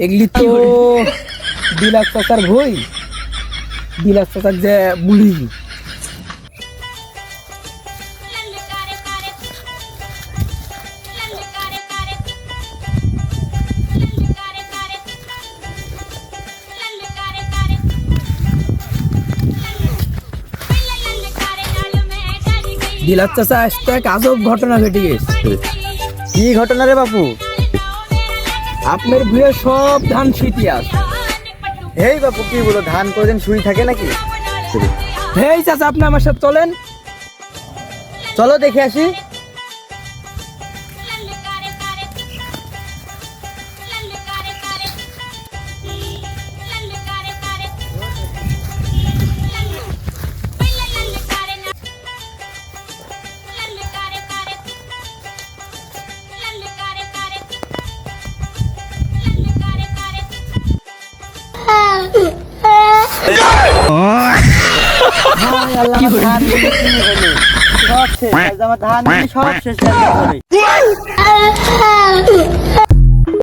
এগুলি তো বিলাস চাচার ভই, বিলাস চাচার যে বুলি। বিলাস চাচা আসতে এক আজব ঘটনা ঘটে গেছে। কি ঘটনা রে বাপু? আপনার ভুয়ে সব ধান ছিটিয়ে আছে। এই বাপু কি বলো, ধান কোনদিন শুই থাকে নাকি? হেই চাচা, আপনি আমার সাথে চলেন। চলো দেখে আসি। কি ধান গুলো কি হলো? সব শেষ, আজ আমার ধান সব শেষ হয়ে গেল।